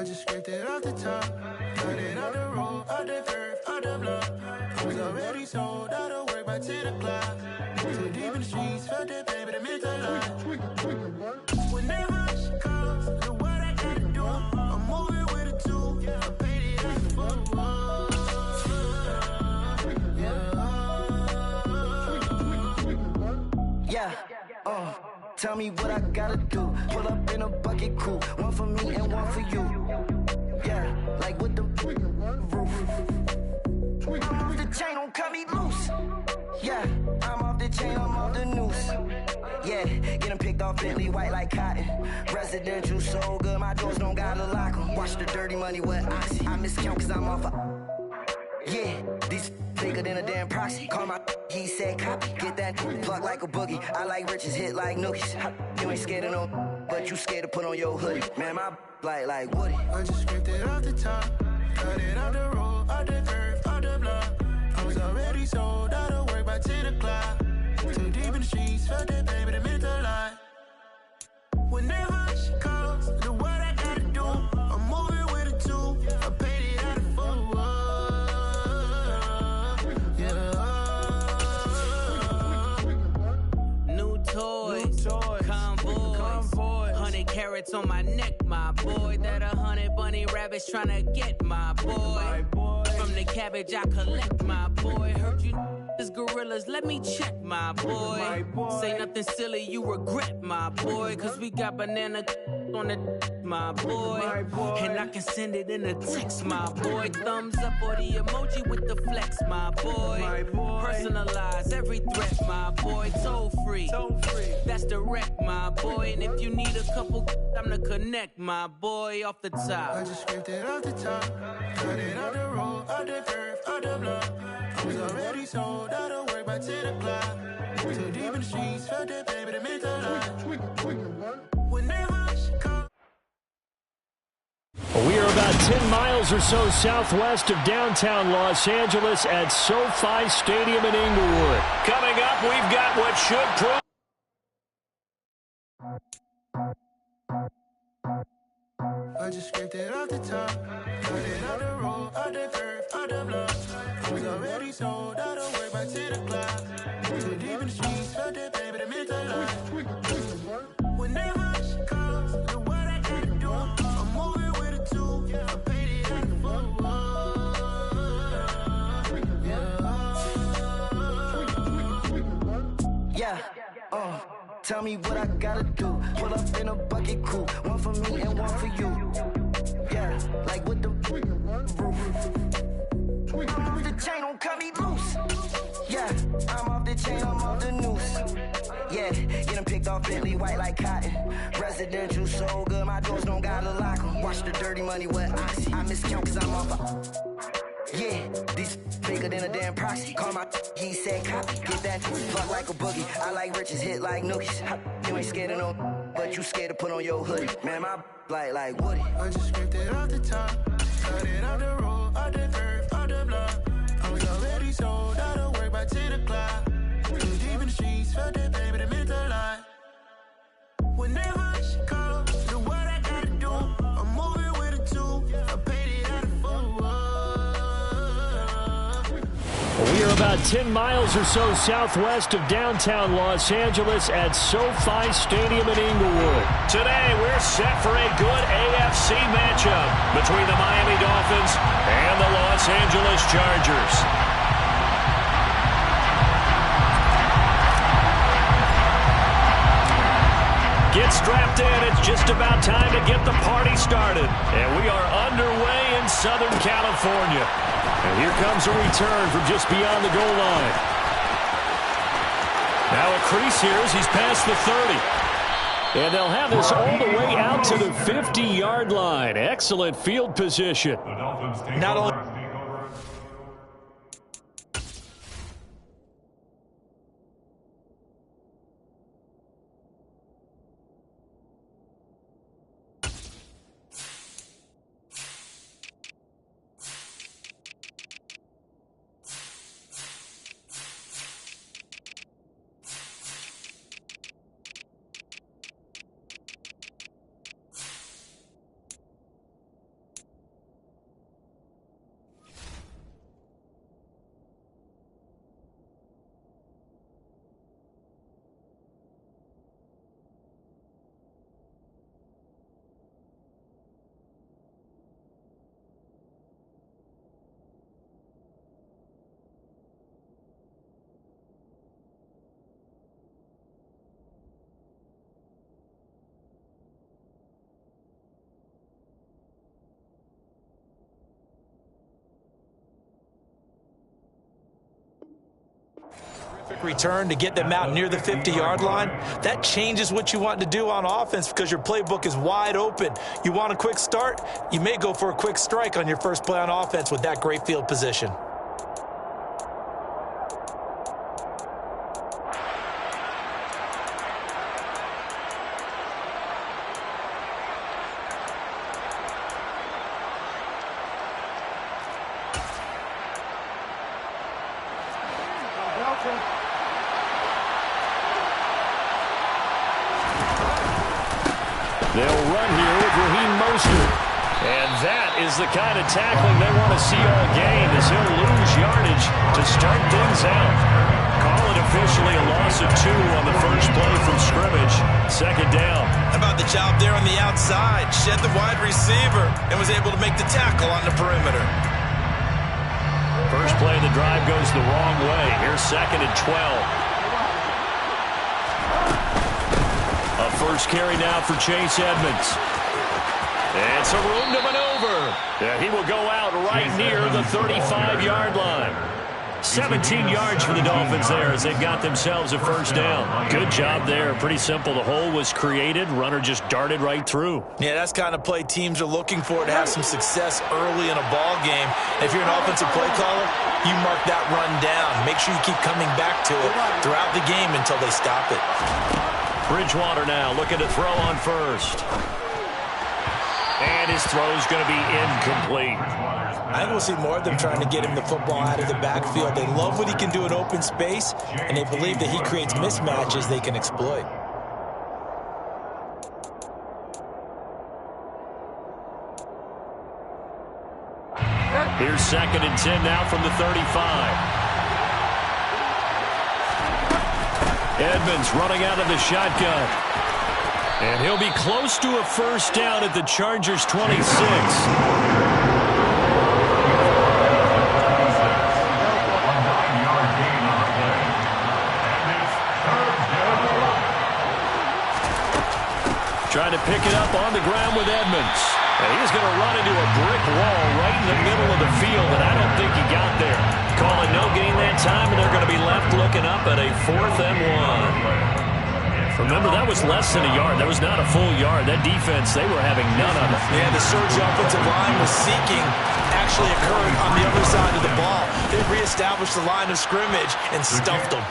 I just scraped it off the top, cut it out the road, out the curve, out the block. I was already sold out of work by 10 o'clock. Too deep in the streets, felt that baby, that meant a lot. Whenever she calls, look what I gotta do. I'm moving with a two, I paid it out the full. Yeah, tell me what I gotta do. Pull up in a bucket crew, one for me and one for you. Yeah, like with the roof. I'm off the chain, don't cut me loose. Yeah, I'm off the chain, I'm off the noose. Yeah, get them picked off Bentley, white like cotton. Residential, so good, my doors don't gotta lock 'em. Watch the dirty money with Oxy. I miscount cause I'm off a... Yeah, these bigger than a damn proxy. Call my he said copy. Get that plug like a boogie. I like riches, hit like nookies. You ain't scared of no, but you scared to put on your hoodie. Man, my like Woody. I just scraped it off the top, cut it out the road, out the curve, out the block. I was already sold out of work by 10 o'clock. Too deep in the streets, felt that baby, that meant a lot. Whenever she calls, look what I gotta do. I'm moving with a two, I paid it out of full. New toys, convoy, 100 carats on my neck, my boy. That 100 bunny rabbits tryna get my boy. From the cabbage I collect, my boy. Heard you is gorillas, let me check, my boy. Say nothing silly, you regret, my boy. Cause we got banana on the my boy. And I can send it in a text, my boy. Thumbs up or the emoji with the flex, my boy. Personalize every threat, my boy. Toll free, that's direct, my boy. And if you need a couple, I'm to connect, my boy, off the top. I just scraped it off the top, cut it out the road, out the curve, out the block. I was already sold out of work by 10 o'clock. Too deep in the streets, felt that baby, that meant a lot. Whenever she calls. We are about 10 miles or so southwest of downtown Los Angeles at SoFi Stadium in Inglewood. Coming up, we've got what should prove. I just scraped it off the top, cut it out the road, out the curve, out the block. I was already sold out of work by 10 o'clock. Too deep in the streets, felt that baby, that meant a lot. Whenever she calls, look what I gotta do. I'm moving with a two, I paid it out the full. Yeah, tell me what I gotta do. Pull up in a bucket crew, one for me and one for you. Yeah, like with the roof. I'm off the chain, don't cut me loose. Yeah, I'm off the chain, I'm off the noose. Yeah, get them picked off Bentley, white like cotton. Residential, so good, my doors don't gotta lock 'em. Watch the dirty money with Oxy. I miscount cause I'm off a... Yeah, these bigger than a damn proxy. Call my he said copy. Get that plug like a boogie. I like riches, hit like nookies. You ain't scared of no, but you scared to put on your hoodie. Man, my like Woody. I just scraped it off the top, cut it out the road, out the curve, out the block. I was already sold out of work by 10 o'clock. Too deep in the streets, felt that baby, that meant a lot. Whenever she calls, look what I gotta do. I'm moving with a two, I paid it out of full. We are about 10 miles or so southwest of downtown Los Angeles at SoFi Stadium in Inglewood. Today, we're set for a good AFC matchup between the Miami Dolphins and the Los Angeles Chargers. Get strapped in. It's just about time to get the party started. And we are underway in Southern California. And here comes a return from just beyond the goal line. Now a crease here as he's past the 30. And they'll have this all the way out to the 50-yard line. Excellent field position. Not only... return to get them out near the 50-yard line, that changes what you want to do on offense because your playbook is wide open. You want a quick start? You may go for a quick strike on your first play on offense with that great field position. They'll run here with Raheem Mostert. And that is the kind of tackling they want to see all game, as he'll lose yardage to start things out. Call it officially a loss of 2 on the first play from scrimmage. Second down. How about the job there on the outside? Shed the wide receiver and was able to make the tackle on the perimeter. First play of the drive goes the wrong way. Here's 2nd and 12. A first carry now for Chase Edmonds. It's a room to maneuver. Yeah, he will go out right near the 35-yard line. 17 yards for the Dolphins there as they've got themselves a first down. Good job there. Pretty simple. The hole was created. Runner just darted right through. Yeah, that's kind of play teams are looking for to have some success early in a ball game. If you're an offensive play caller, you mark that run down. Make sure you keep coming back to it throughout the game until they stop it. Bridgewater now looking to throw on first. And his throw is going to be incomplete. I think we'll see more of them trying to get him the football out of the backfield. They love what he can do in open space, and they believe that he creates mismatches they can exploit. Here's 2nd and 10 now from the 35. Edmonds running out of the shotgun. And he'll be close to a first down at the Chargers' 26. Trying to pick it up on the ground with Edmonds. And he's going to run into a brick wall right in the middle of the field, and I don't think he got there. Calling no gain that time, and they're going to be left looking up at a 4th and 1. Remember, that was less than a yard. That was not a full yard. That defense, they were having none of it. Yeah, the surge offensive line was seeking actually occurred on the other side of the ball. They reestablished the line of scrimmage and stuffed them.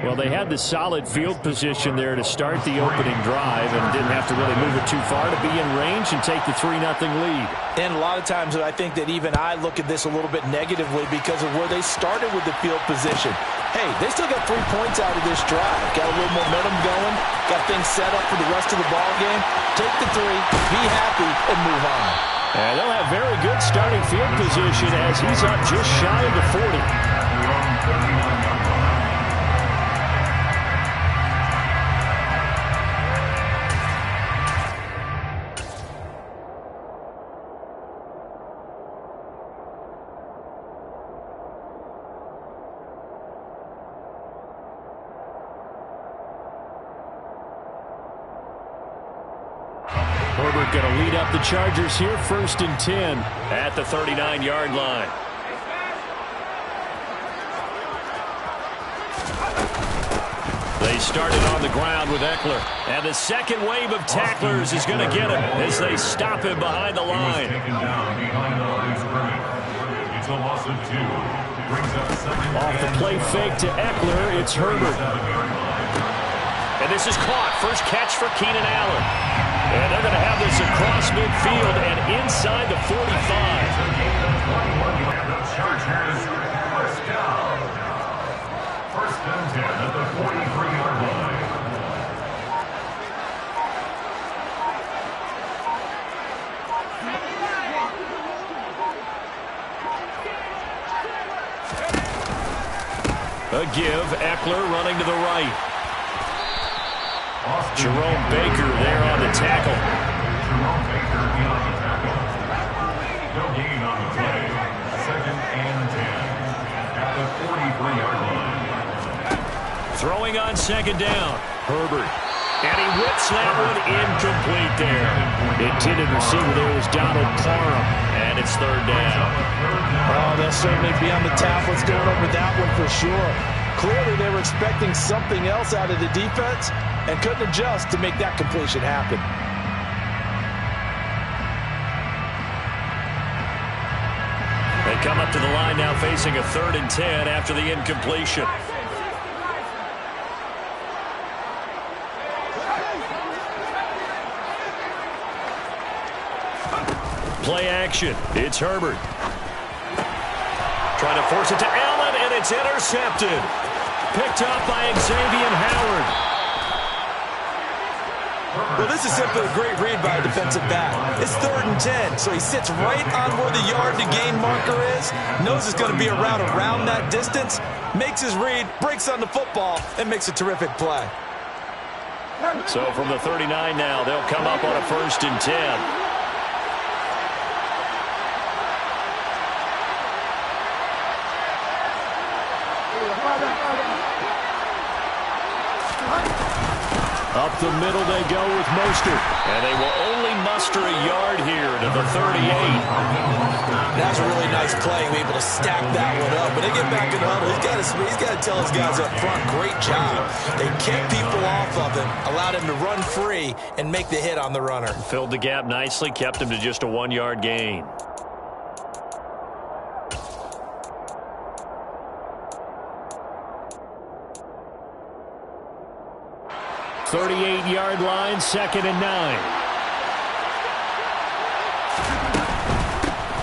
Well, they had the solid field position there to start the opening drive and didn't have to really move it too far to be in range and take the 3-0 lead. And a lot of times I think that even I look at this a little bit negatively because of where they started with the field position. Hey, they still got 3 points out of this drive. Got a little momentum going. Got things set up for the rest of the ball game. Take the 3, be happy, and move on. And they'll have very good starting field position as he's up just shy of the 40. Herbert going to lead up the Chargers here, 1st and 10 at the 39-yard line. They started on the ground with Eckler. And the second wave of tacklers is going to get him as they stop him behind the line. Off the play fake to Eckler, it's Herbert. And this is caught. First catch for Keenan Allen. And they're going to have this across midfield and inside the 45. Chargers, first down. 1st and 10 at the 43-yard line. A give, Eckler running to the right. Jerome Baker there on the tackle. Jerome Baker in on the tackle. No gain on the play. 2nd and 10 at the 43-yard line. Throwing on 2nd down. Herbert. And he whips that one incomplete there. Intended receiver there was Donald Parham. And it's 3rd down. Oh, they'll certainly be on the tablets going over that one for sure. Clearly, they were expecting something else out of the defense and couldn't adjust to make that completion happen. They come up to the line now facing a 3rd and 10 after the incompletion. Play action. It's Herbert. Trying to force it to Allen, and it's intercepted. Picked up by Xavier Howard. Well, this is simply a great read by a defensive back. It's 3rd and 10, so he sits right on where the yard to gain marker is, knows it's going to be a route around that distance, makes his read, breaks on the football, and makes a terrific play. So from the 39 now, they'll come up on a 1st and 10. Up the middle they go with Mostert. And they will only muster a yard here to the 38. That's a really nice play, able to stack that one up. When they get back in the huddle, he's got to tell his guys up front, great job. They kept people off of him, allowed him to run free, and make the hit on the runner. Filled the gap nicely, kept him to just a 1-yard gain. .38-yard line, 2nd and 9.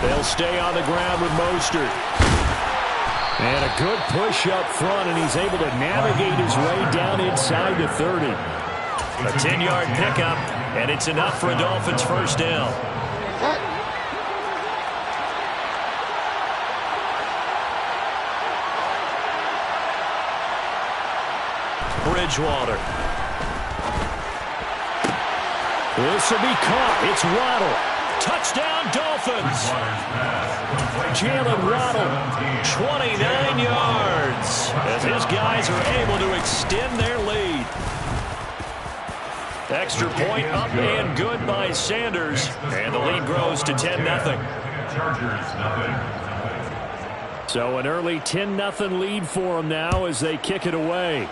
They'll stay on the ground with Mostert. And a good push up front, and he's able to navigate his way down inside the 30. A 10-yard pickup, and it's enough for a Dolphins 1st down. Bridgewater. This will be caught. It's Waddle. Touchdown, Dolphins. Jalen Waddle, 29 yards. As his guys are able to extend their lead. Extra point up and good by Sanders. And the lead grows to 10-0. So an early 10-0 lead for them now as they kick it away.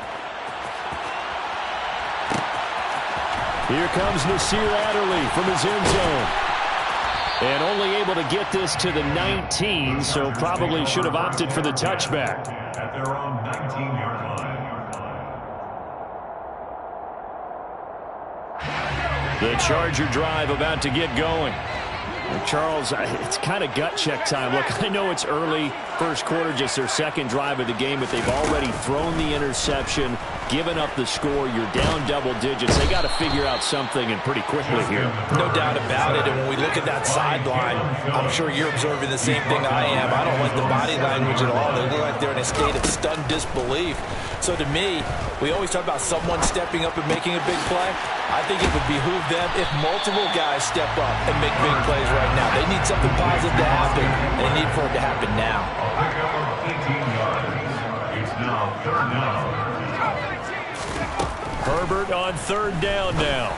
Here comes Nasir Adderley from his end zone. And only able to get this to the 19, so probably should have opted for the touchback. At their own 19-yard line. The Charger drive about to get going. Charles, it's kind of gut check time. Look, I know it's early, 1st quarter, just their 2nd drive of the game, but they've already thrown the interception, given up the score. You're down double digits. They got to figure out something, and pretty quickly here. No doubt about it, and when we look at that sideline, I'm sure you're observing the same thing I am. I don't like the body language at all. They look like they're in a state of stunned disbelief. So to me, we always talk about someone stepping up and making a big play. I think it would behoove them if multiple guys step up and make big plays right now. They need something positive to happen, and they need for it to happen now. A pickup of 18 yards. It's now 3rd down. Herbert on 3rd down now.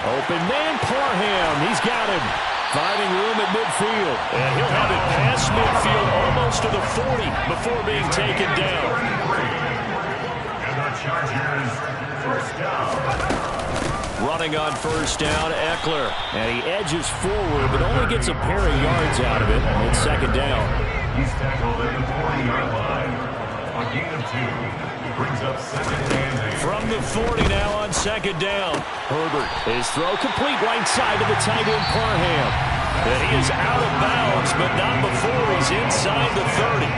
Open man, Parham. He's got him. Finding room at midfield. And he'll have it past midfield almost to the 40 before being taken down. And the Chargers, 1st down. Running on 1st down, Eckler. And he edges forward, but only gets a pair of yards out of it. And it's 2nd down. He's tackled at the 40-yard line. A gain of 2. Brings up 2nd and 8. From the 40 now on 2nd down. Herbert, his throw complete right side to the tight end Parham. And he is out of bounds, but not before he's inside the 30.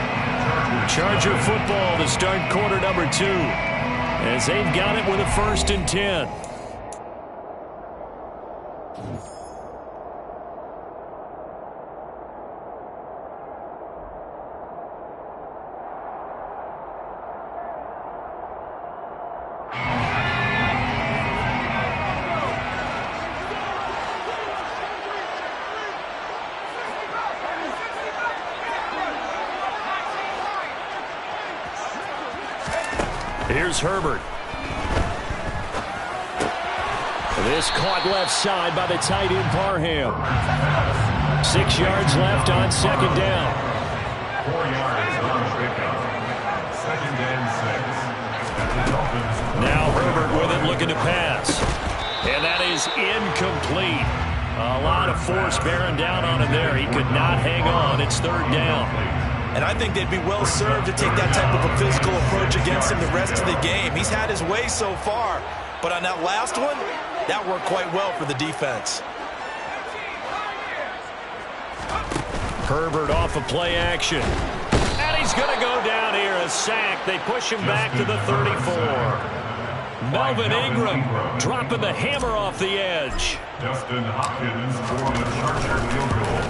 Charger football to start quarter number 2. As they've got it with a 1st and 10. Here's Herbert. This caught left side by the tight end Parham. 6 yards left on 2nd down. 4 yards on the pickup. 2nd Herbert with it, looking to pass. And that is incomplete. A lot of force bearing down on him there. He could not hang on. It's third down. And I think they'd be well served to take that type of a physical approach against him the rest of the game. He's had his way so far, but on that last one, that worked quite well for the defense. Herbert off of play action. And he's going to go down here, a sack. They push him back to the 34. Melvin Ingram dropping the hammer off the edge. Dustin Hopkins for the Charger field goal.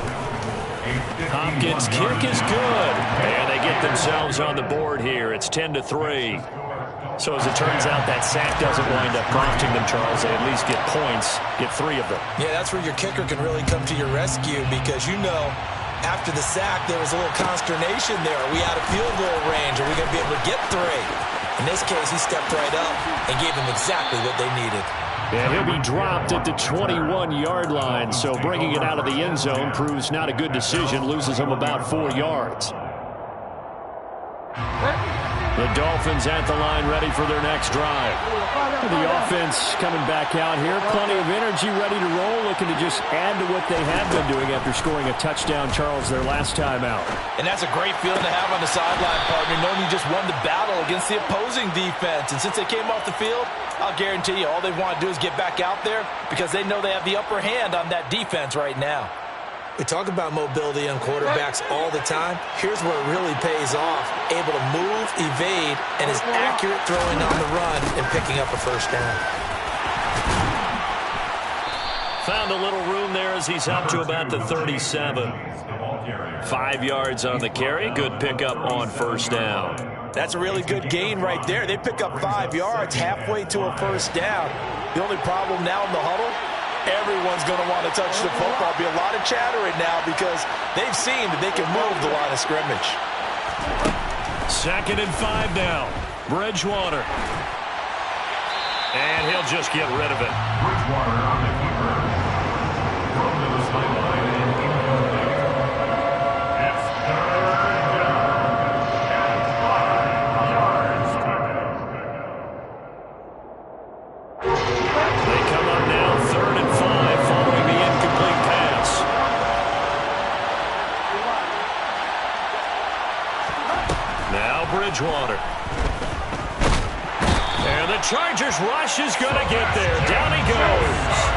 Hopkins' kick is good. And they get themselves on the board here. It's 10-3. So as it turns out, that sack doesn't wind up costing them, Charles. They at least get points, get 3 of them. Yeah, that's where your kicker can really come to your rescue because, you know, after the sack, there was a little consternation there. Are we out of field goal range? Are we going to be able to get 3? In this case, he stepped right up and gave them exactly what they needed. And he'll be dropped at the 21-yard line, so bringing it out of the end zone proves not a good decision, loses him about 4 yards. The Dolphins at the line, ready for their next drive. The offense coming back out here, plenty of energy, ready to roll, looking to just add to what they have been doing after scoring a touchdown, Charles, their last time out. And that's a great feeling to have on the sideline, partner, knowing you just won the battle against the opposing defense. And since they came off the field, I'll guarantee you all they want to do is get back out there because they know they have the upper hand on that defense right now. We talk about mobility on quarterbacks all the time. Here's where it really pays off. Able to move, evade, and is accurate throwing on the run and picking up a first down. Found a little room there as he's up to about the 37. 5 yards on the carry. Good pickup on first down. That's a really good gain right there. They pick up 5 yards halfway to a first down. The only problem now in the huddle, everyone's going to want to touch the football. Be a lot of chattering now because they've seen that they can move the line of scrimmage. 2nd and 5 now. Bridgewater. And he'll just get rid of it. Bridgewater on the keeper. Thrown to the sideline and incomplete. It's third down and 5 yards. They come up now 3rd and 5 following the incomplete pass. Now Bridgewater. And the Chargers rush is going to get there. Down he goes.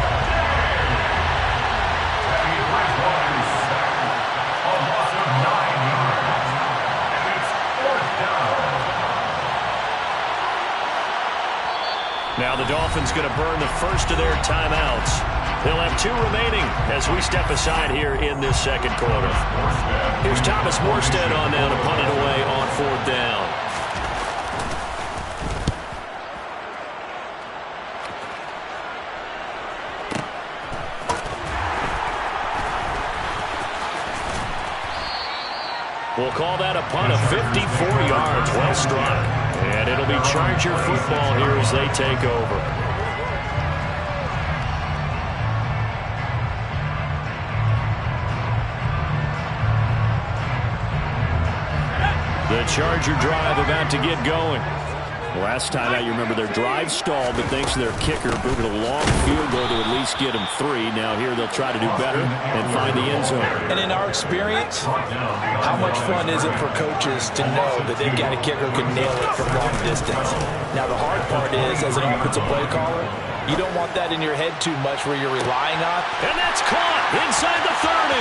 Now the Dolphins going to burn the first of their timeouts. They'll have 2 remaining as we step aside here in this second quarter. Here's Thomas Morstead on now to punt it away on 4th down. We'll call that a punt of 54 yards. Well struck. And it'll be Charger football here as they take over. The Charger drive about to get going. Last time out, you remember their drive stalled, but thanks to their kicker, moving a long field goal to at least get them 3. Now here they'll try to do better and find the end zone. And in our experience, how much fun is it for coaches to know that they've got a kicker who can nail it from long distance? Now the hard part is, as an offensive play caller, you don't want that in your head too much where you're relying on. And that's caught inside the 30.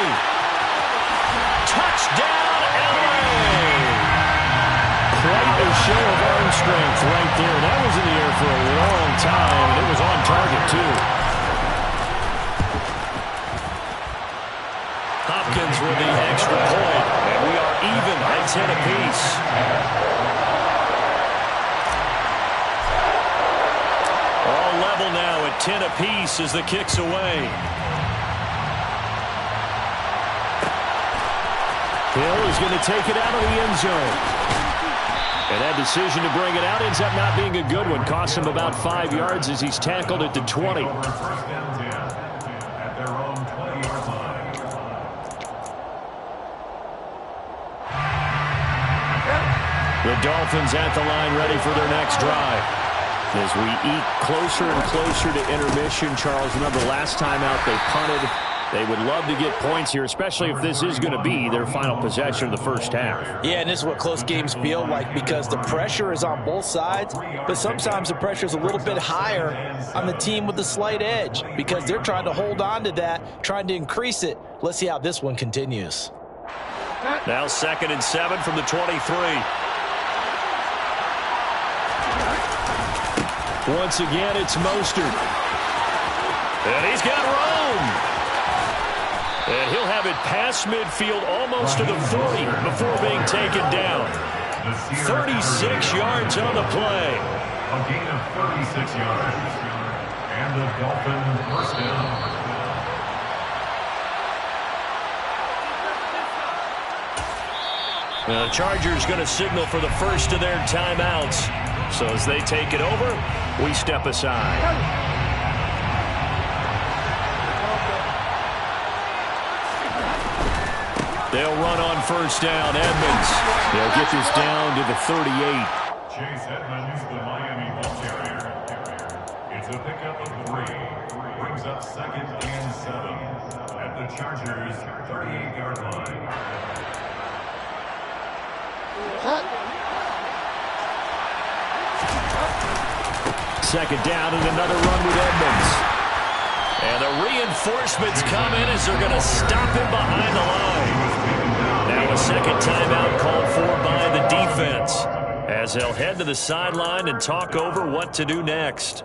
Touchdown, LA! Quite a show of arm strength right there. That was in the air for a long time, and it was on target, too. Hopkins with the extra point, and we are even at 10 apiece. All level now at 10 apiece as the kick's away. Hill is going to take it out of the end zone. And that decision to bring it out ends up not being a good one. Costs him about 5 yards as he's tackled at the 20. The Dolphins at the line ready for their next drive. As we eat closer and closer to intermission, Charles, remember last time out they punted. They would love to get points here, especially if this is going to be their final possession of the first half. Yeah, and this is what close games feel like because the pressure is on both sides, but sometimes the pressure is a little bit higher on the team with the slight edge because they're trying to hold on to that, trying to increase it. Let's see how this one continues. Now 2nd and 7 from the 23. Once again, it's Mostert. And he's got room. And he'll have it past midfield almost to the 40 before being taken down. 36 yards on the play. A gain of 36 yards. And the Dolphins first down. The Chargers going to signal for the first of their timeouts. So as they take it over, we step aside. They'll run on first down. Edmonds. They'll get this down to the 38. Chase Edmonds, the Miami ball carrier. It's a pickup of 3. Brings up 2nd and 7 at the Chargers' 38-yard line. Second down and another run with Edmonds. And the reinforcements come in as they're going to stop him behind the line. Now a second timeout called for by the defense as they'll head to the sideline and talk over what to do next.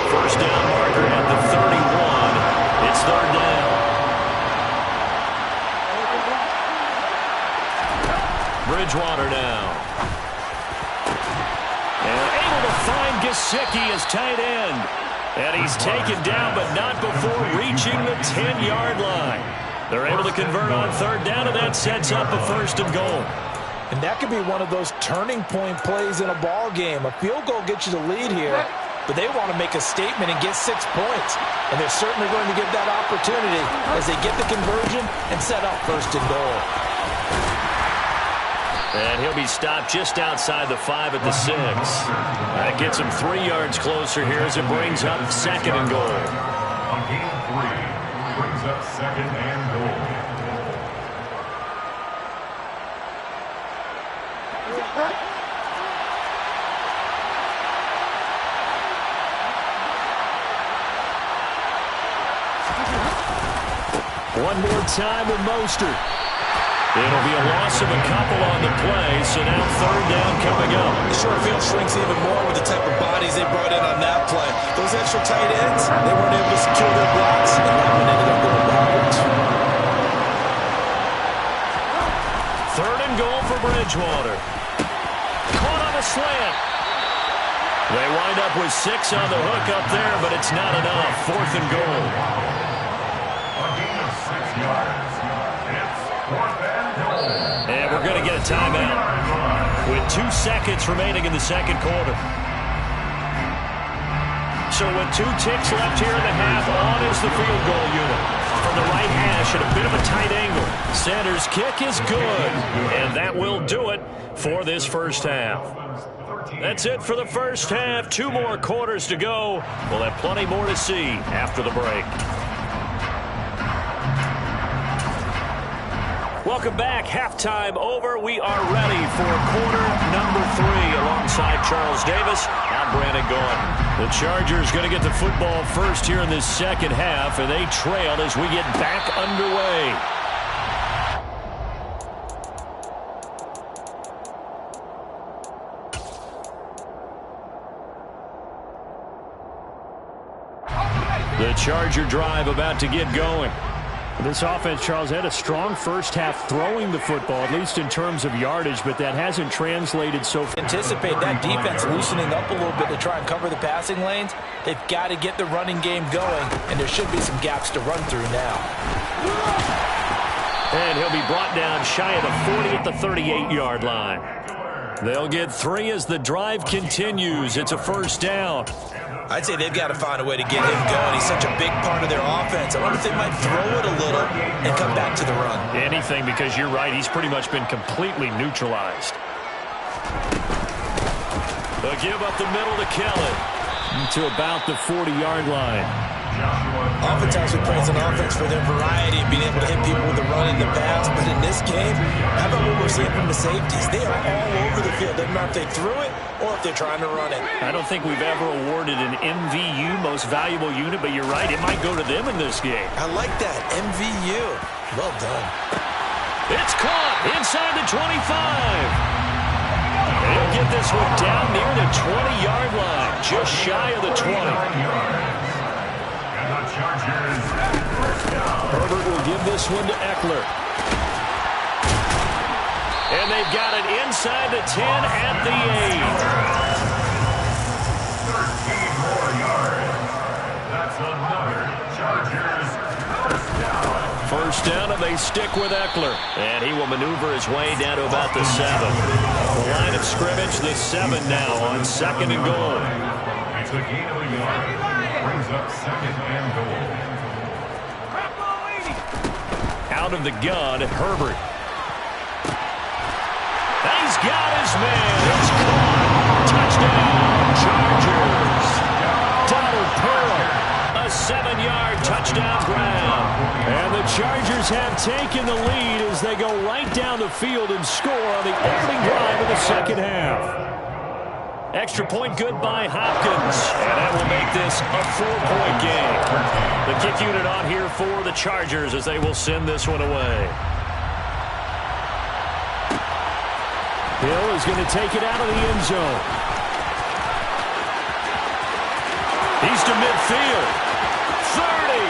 First down marker at the 31. It's 3rd down. Bridgewater now. And able to find Gesicki as tight end. And he's taken down, but not before reaching the 10-yard line. They're able to convert on 3rd down, and that sets up a 1st and goal. And that could be one of those turning point plays in a ball game. A field goal gets you the lead here, but they want to make a statement and get 6 points. And they're certainly going to get that opportunity as they get the conversion and set up 1st and goal. And he'll be stopped just outside the 5 at the 6. That gets him 3 yards closer here as it brings up 2nd and goal. On gain of 3, brings up 2nd and goal. One more time with Mostert. It'll be a loss of a couple on the play, so now 3rd down coming up. The short field shrinks even more with the type of bodies they brought in on that play. Those extra tight ends, they weren't able to secure their blocks, and that one ended up going backwards. 3rd and goal for Bridgewater. Caught on a slant. They wind up with 6 on the hook up there, but it's not enough. 4th and goal. A gain of 6 yards. It's 4th and goal. And we're going to get a timeout with 2 seconds remaining in the 2nd quarter. So with 2 ticks left here in the half, on is the field goal unit. From the right hash at a bit of a tight angle. Sanders' kick is good. And that will do it for this first half. That's it for the first half. 2 more quarters to go. We'll have plenty more to see after the break. Welcome back. Halftime over. We are ready for quarter number 3 alongside Charles Davis. I'm Brandon Gaudin. The Chargers going to get the football first here in this second half, and they trail as we get back underway. The Charger drive about to get going. This offense, Charles, had a strong first half throwing the football, at least in terms of yardage, but that hasn't translated so far. Anticipate that defense loosening up a little bit to try and cover the passing lanes. They've got to get the running game going, and there should be some gaps to run through now. And he'll be brought down shy of the 40 at the 38-yard line. They'll get 3 as the drive continues. It's a first down. I'd say they've got to find a way to get him going. He's such a big part of their offense. I wonder if they might throw it a little and come back to the run. Anything, because you're right. He's pretty much been completely neutralized. They'll give up the middle to Kelly to about the 40-yard line. Oftentimes we praise an offense for their variety and being able to hit people with the run in the pass, but in this game, how about what we're seeing from the safeties? They are all over the field. Doesn't matter if they threw it or if they're trying to run it. I don't think we've ever awarded an MVU, most valuable unit, but you're right, it might go to them in this game. I like that, MVU. Well done. It's caught inside the 25. He'll get this one down near the 20-yard line, just shy of the 20. Herbert will give this one to Eckler. And they've got it inside the 10 at the 13 more yards. That's another Chargers first down. First down, and they stick with Eckler. And he will maneuver his way down to about the 7. The line of scrimmage, the 7 now on 2nd and goal. It's a gain of a yard. Brings up 2nd and goal. Out of the gun, Herbert. He's got his man. It's caught. Touchdown, Chargers. Donald Pearl, a 7-yard touchdown grab. And the Chargers have taken the lead as they go right down the field and score on the opening drive of the second half. Extra point good by Hopkins, and that will make this a 4-point game. The kick unit on here for the Chargers as they will send this one away. Hill is going to take it out of the end zone. He's to midfield. 30,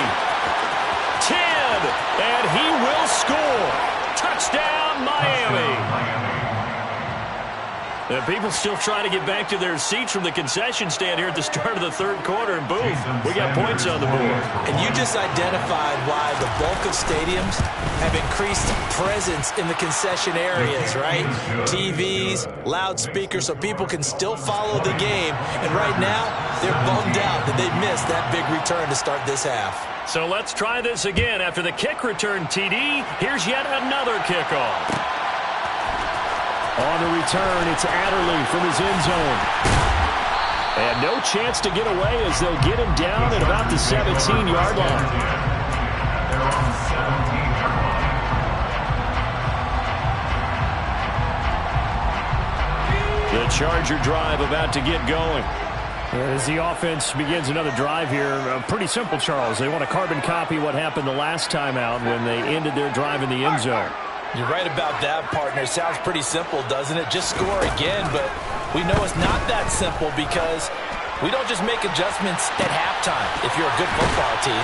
10, and he will score. Touchdown, Miami. And people still trying to get back to their seats from the concession stand here at the start of the third quarter, and boom, we got points on the board. And you just identified why the bulk of stadiums have increased presence in the concession areas, right? TVs, loudspeakers, so people can still follow the game. And right now, they're bummed out that they missed that big return to start this half. So let's try this again. After the kick return TD, here's yet another kickoff. On the return, it's Adderley from his end zone. And no chance to get away as they'll get him down at about the 17-yard line. They're on the 17-yard line. The Charger drive about to get going. As the offense begins another drive here, pretty simple, Charles. They want to carbon copy what happened the last time out when they ended their drive in the end zone. You're right about that, partner. Sounds pretty simple, doesn't it? Just score again, but we know it's not that simple because we don't just make adjustments at halftime if you're a good football team.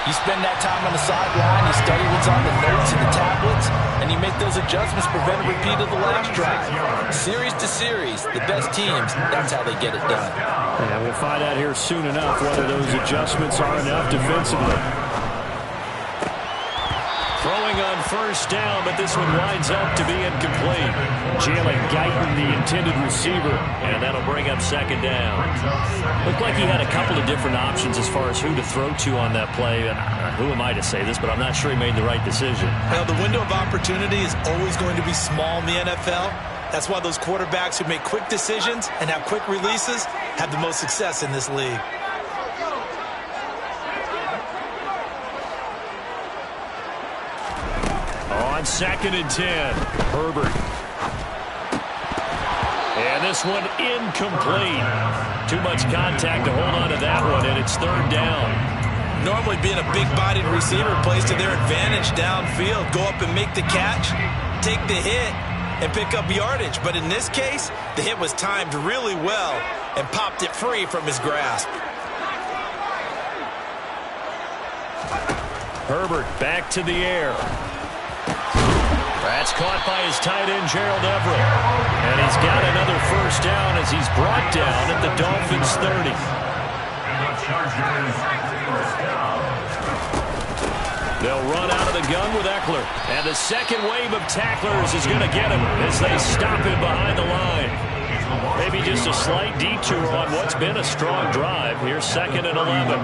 You spend that time on the sideline, you study what's on the notes and the tablets, and you make those adjustments, prevent a repeat of the last drive. Series to series, the best teams, that's how they get it done. Yeah, we'll find out here soon enough whether those adjustments are enough defensively. Throwing on first down, but this one winds up to be incomplete. Jalen Guyton, the intended receiver, and that'll bring up second down. Looked like he had a couple of different options as far as who to throw to on that play. And who am I to say this, but I'm not sure he made the right decision. Well, the window of opportunity is always going to be small in the NFL. That's why those quarterbacks who make quick decisions and have quick releases have the most success in this league. On 2nd and 10, Herbert. And this one incomplete. Too much contact to hold on to that one, and it's third down. Normally being a big-bodied receiver plays to their advantage downfield. Go up and make the catch, take the hit, and pick up yardage. But in this case, the hit was timed really well and popped it free from his grasp. Herbert back to the air. That's caught by his tight end, Gerald Everett. And he's got another first down as he's brought down at the Dolphins' 30. And the Chargers first down. They'll run out of the gun with Eckler. And the second wave of tacklers is going to get him as they stop him behind the line. Maybe just a slight detour on what's been a strong drive. Here's 2nd and 11.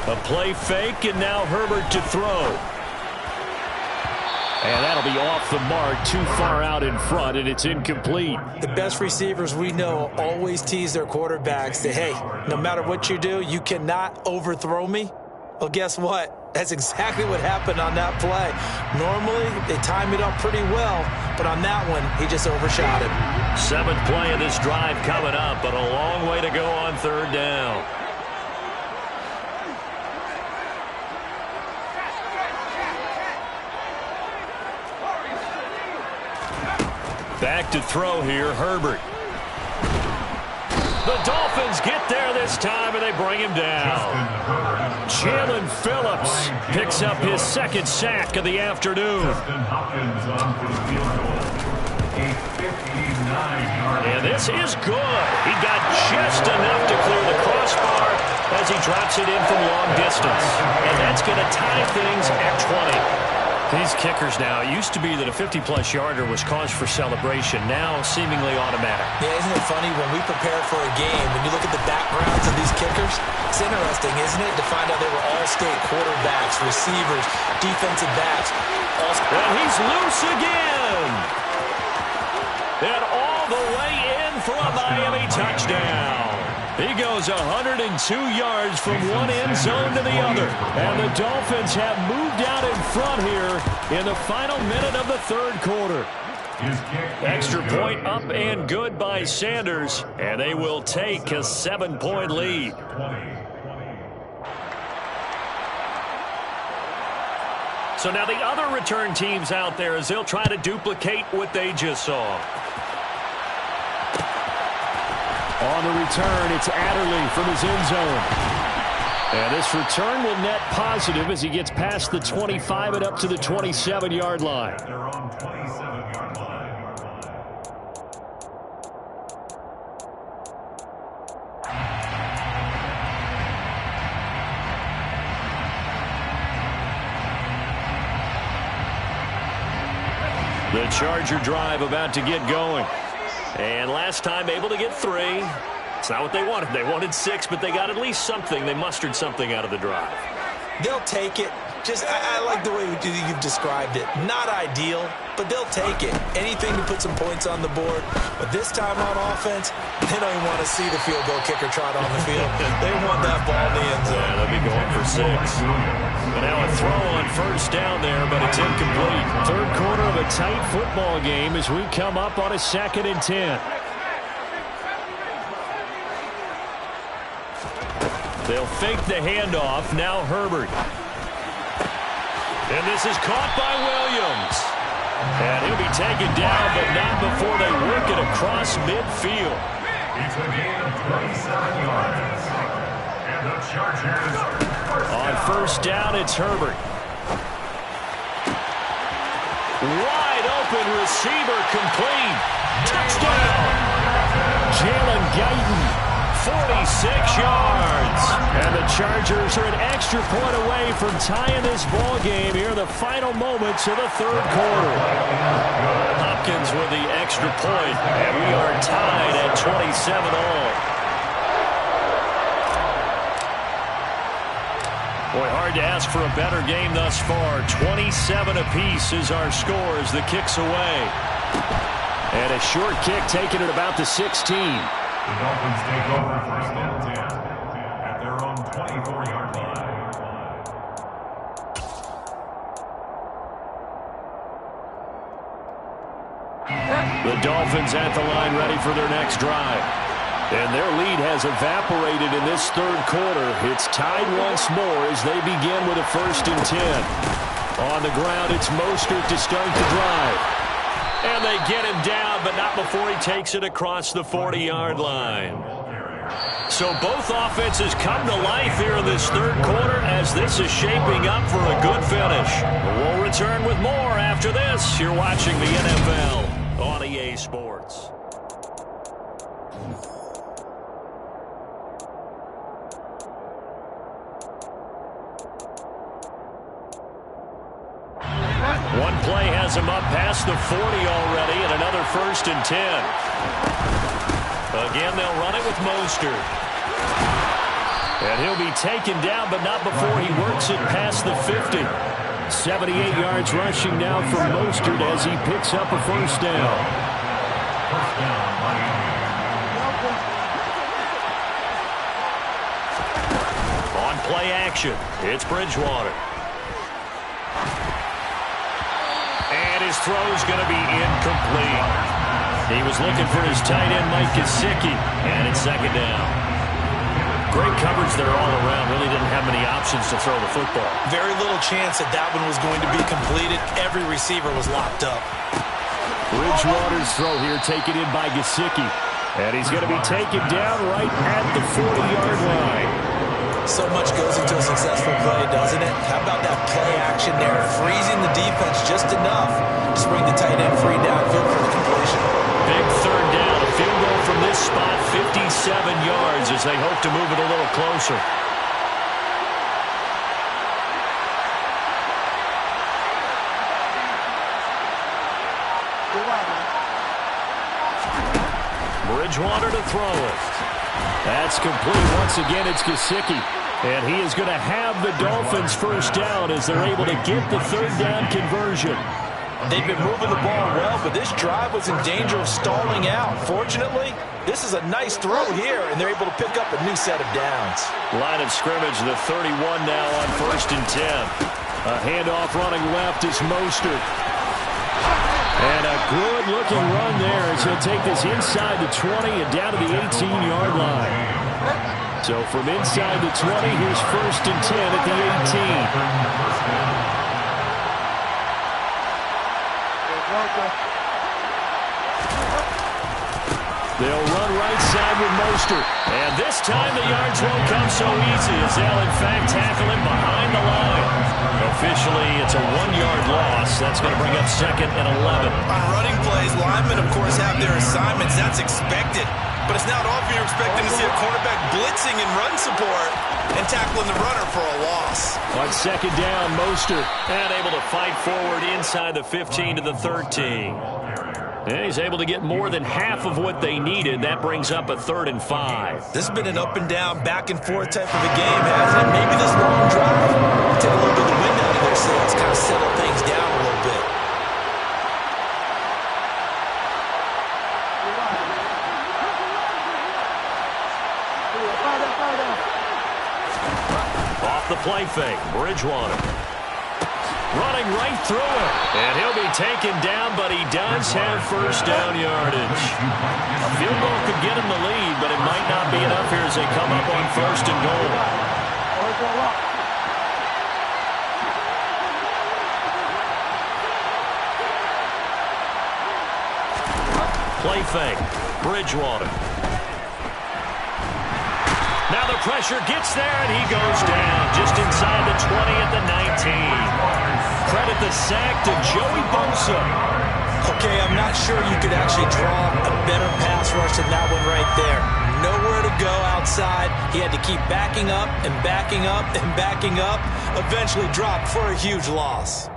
A play fake, and now Herbert to throw. And that'll be off the mark, too far out in front, and it's incomplete. The best receivers we know always tease their quarterbacks that, hey, no matter what you do, you cannot overthrow me. Well, guess what? That's exactly what happened on that play. Normally, they time it up pretty well, but on that one, he just overshot it. 7th play of this drive coming up, but a long way to go on 3rd down. Back to throw here, Herbert. The Dolphins get there this time, and they bring him down. Jalen Phillips picks up his 2nd sack of the afternoon. And this is good. He got just enough to clear the crossbar as he drops it in from long distance. And that's going to tie things at 20. These kickers now, it used to be that a 50-plus yarder was cause for celebration. Now, seemingly automatic. Yeah, isn't it funny when we prepare for a game, when you look at the backgrounds of these kickers, it's interesting, isn't it, to find out they were all-state quarterbacks, receivers, defensive backs. And he's loose again. And all the way in for a Miami touchdown. He goes 102 yards from one end zone to the other. And the Dolphins have moved out in front here in the final minute of the 3rd quarter. Extra point up and good by Sanders. And they will take a 7-point lead. So now the other return teams out there as they'll try to duplicate what they just saw. On the return, it's Adderley from his end zone. And this return will net positive as he gets past the 25 and up to the 27-yard line. The Charger drive about to get going. And last time able to get 3. It's not what they wanted. They wanted 6, but they got at least something. They mustered something out of the drive. They'll take it. I like the way you've described it. Not ideal, but they'll take it. Anything to put some points on the board. But this time on offense, they don't even want to see the field goal kicker trot on the field. They want that ball in the end zone. Yeah, they'll be going for 6. But now a throw on 1st down there, but it's incomplete. 3rd quarter of a tight football game as we come up on a 2nd and 10. They'll fake the handoff. Now Herbert. And this is caught by Williams. And he'll be taken down, but not before they work it across midfield. It's a gain of 27 yards. And the Chargers. On 1st down, it's Herbert. Wide open receiver complete. Touchdown. Jalen Guyton, 46 yards. And the Chargers are an extra point away from tying this ball game here in the final moments of the 3rd quarter. Hopkins with the extra point, and we are tied at 27 all. Boy, hard to ask for a better game thus far. 27 apiece is our score as the kick's away. And a short kick taken at about the 16. The Dolphins take over 1st and 10 at their own 24-yard line. The Dolphins at the line ready for their next drive. And their lead has evaporated in this 3rd quarter. It's tied once more as they begin with a 1st and 10. On the ground, it's Mostert to start the drive. And they get him down, but not before he takes it across the 40-yard line. So both offenses come to life here in this 3rd quarter as this is shaping up for a good finish. We'll return with more after this. You're watching the NFL on EA Sports. One play has him up past the 40 already, and another 1st and 10. Again, they'll run it with Mostert. And he'll be taken down, but not before he works it past the 50. 78 yards rushing now for Mostert as he picks up a 1st down. First down, Miami. On play action, it's Bridgewater. And his throw's going to be incomplete. He was looking for his tight end, Mike Gesicki, and it's 2nd down. Great coverage there all around. Really didn't have many options to throw the football. Very little chance that one was going to be completed. Every receiver was locked up. Bridgewater's throw here taken in by Gesicki. And he's going to be taken down right at the 40-yard line. So much goes into a successful play, doesn't it? How about that play action there? Freezing the defense just enough to bring the tight end free downfield for the completion. Big 3rd down. A field goal from this spot, 57 yards as they hope to move it a little closer. Bridgewater to throw it. That's complete. Once again, it's Gesicki. And he is going to have the Dolphins 1st down as they're able to get the 3rd down conversion. They've been moving the ball well, but this drive was in danger of stalling out. Fortunately, this is a nice throw here, and they're able to pick up a new set of downs. Line of scrimmage, the 31 now on 1st and 10. A handoff running left is Mostert. And a good-looking run there as he'll take this inside the 20 and down to the 18-yard line. So from inside the 20, here's 1st and 10 at the 18. They'll run right side with Mostert. And this time the yards won't come so easy as they'll in fact tackle him behind the line. Officially, it's a 1-yard loss. That's going to bring up 2nd and 11. On running plays, linemen, of course, have their assignments. That's expected. But it's not often you're expecting to see a cornerback blitzing in run support and tackling the runner for a loss. On 2nd down, Mostert and able to fight forward inside the 15 to the 13. And he's able to get more than half of what they needed. That brings up a 3rd and 5. This has been an up and down, back and forth type of a game, hasn't it? Maybe this long drive will take a little bit of the wind out of their sails, kind of settle things down a little bit. Off the play fake, Bridgewater. Running right through it. And he'll be taken down, but he does have 1st down yardage. A field goal could get him the lead, but it might not be enough here as they come up on 1st and goal. Play fake, Bridgewater. Now the pressure gets there, and he goes down just inside the 20 at the 19. Credit the sack to Joey Bosa. Okay, I'm not sure you could actually draw a better pass rush than that one right there. Nowhere to go outside. He had to keep backing up and backing up and backing up. Eventually dropped for a huge loss.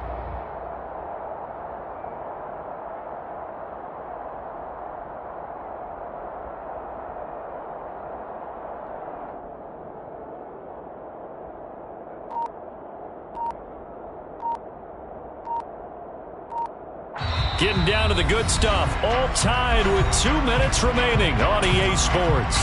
Getting down to the good stuff. All tied with 2 minutes remaining on EA Sports.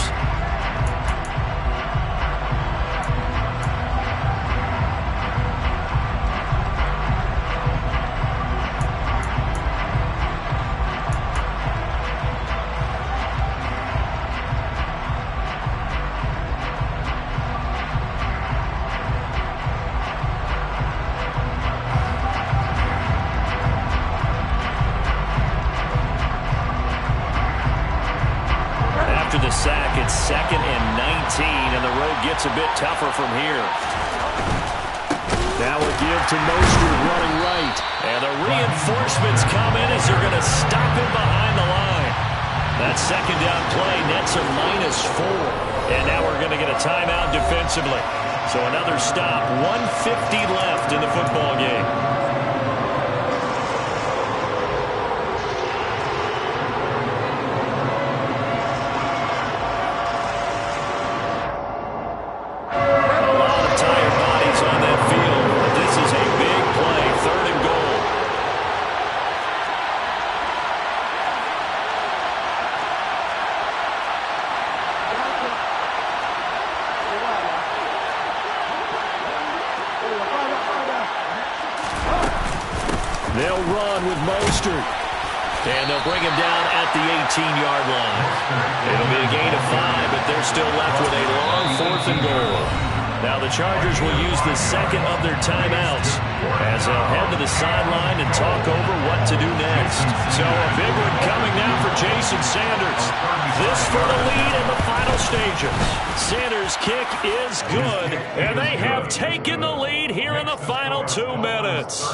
Sack, it's 2nd and 19, and the road gets a bit tougher from here. Now a give to Mostert running right, and the reinforcements come in as they're going to stop him behind the line. That 2nd down play nets a -4, and now we're going to get a timeout defensively. So another stop, 1:50 left in the football game. They'll run with Mostert. And they'll bring him down at the 18-yard line. It'll be a gain of 5, but they're still left with a long 4th and goal. Now the Chargers will use the second of their timeouts as they'll head to the sideline and talk over what to do next. So a big one coming now for Jason Sanders. This for the lead in the final stages. Sanders' kick is good, and they have taken the lead here in the final 2 minutes.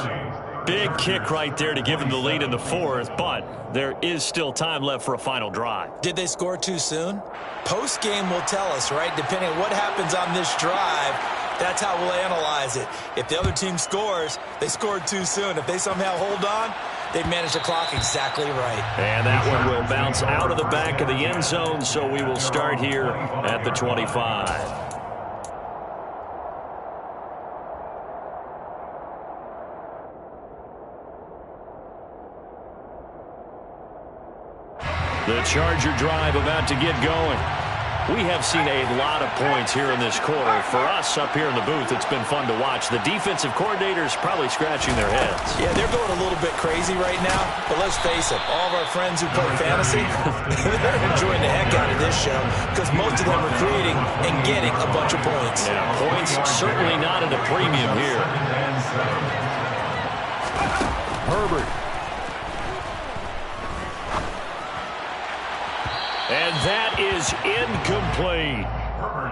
Big kick right there to give them the lead in the 4th, but there is still time left for a final drive. Did they score too soon? Post-game will tell us, right? Depending on what happens on this drive, that's how we'll analyze it. If the other team scores, they scored too soon. If they somehow hold on, they've managed the clock exactly right. And that one will bounce out of the back of the end zone, so we will start here at the 25. The Charger drive about to get going. We have seen a lot of points here in this quarter. For us up here in the booth, it's been fun to watch. The defensive coordinators probably scratching their heads. Yeah, they're going a little bit crazy right now, but let's face it, all of our friends who play fantasy, they're enjoying the heck out of this show because most of them are creating and getting a bunch of points. Yeah, points certainly not at a premium here. Herbert. And that is incomplete.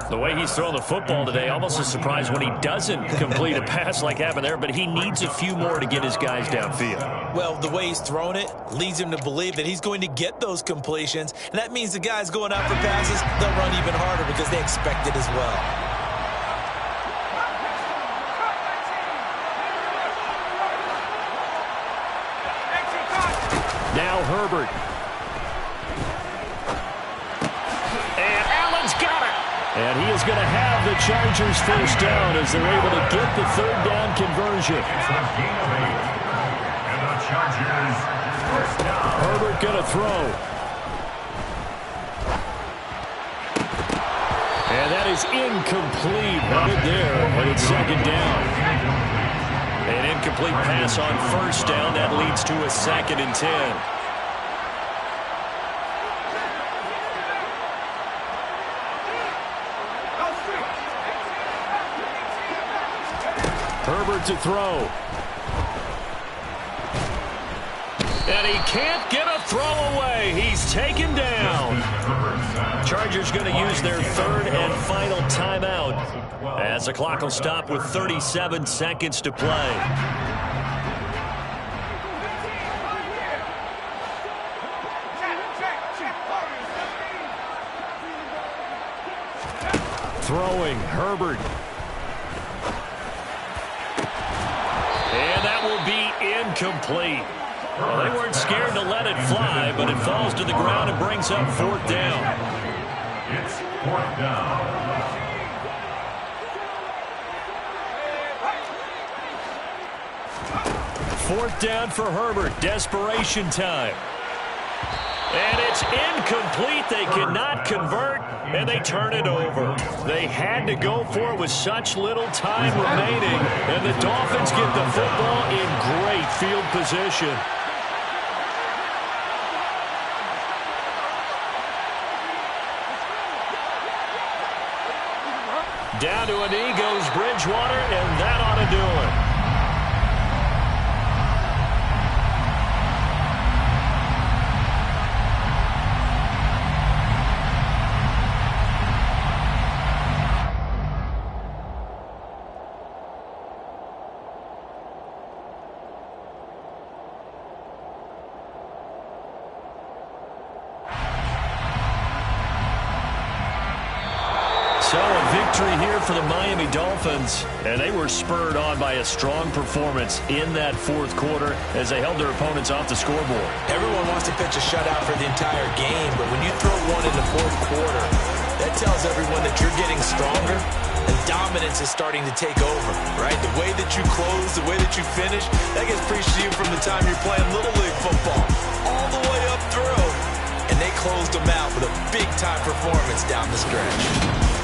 The way he's throwing the football today, almost a surprise when he doesn't complete a pass like happened there, but he needs a few more to get his guys downfield. Well, the way he's thrown it leads him to believe that he's going to get those completions, and that means the guys going out for passes, they'll run even harder because they expect it as well. Now Herbert. And he is going to have the Chargers first down as they're able to get the 3rd down conversion. Herbert going to throw. And that is incomplete. Right there, and it's 2nd down. An incomplete pass on 1st down. That leads to a 2nd and 10. Herbert to throw. And he can't get a throw away. He's taken down. Chargers going to use their 3rd and final timeout as the clock will stop with 37 seconds to play. Throwing, Herbert. And that will be incomplete. Well, they weren't scared to let it fly, but it falls to the ground and brings up 4th down. It's 4th down. 4th down for Herbert. Desperation time. And it's incomplete. They cannot convert, and they turn it over. They had to go for it with such little time remaining, and the Dolphins get the football in great field position. Down to a knee goes Bridgewater, and that ought to do it. So a victory here for the Miami Dolphins, and they were spurred on by a strong performance in that 4th quarter as they held their opponents off the scoreboard. Everyone wants to pitch a shutout for the entire game, but when you throw one in the 4th quarter, that tells everyone that you're getting stronger and dominance is starting to take over, right? The way that you close, the way that you finish, that gets preached to you from the time you're playing Little League football all the way up through, and they closed them out with a big-time performance down the stretch.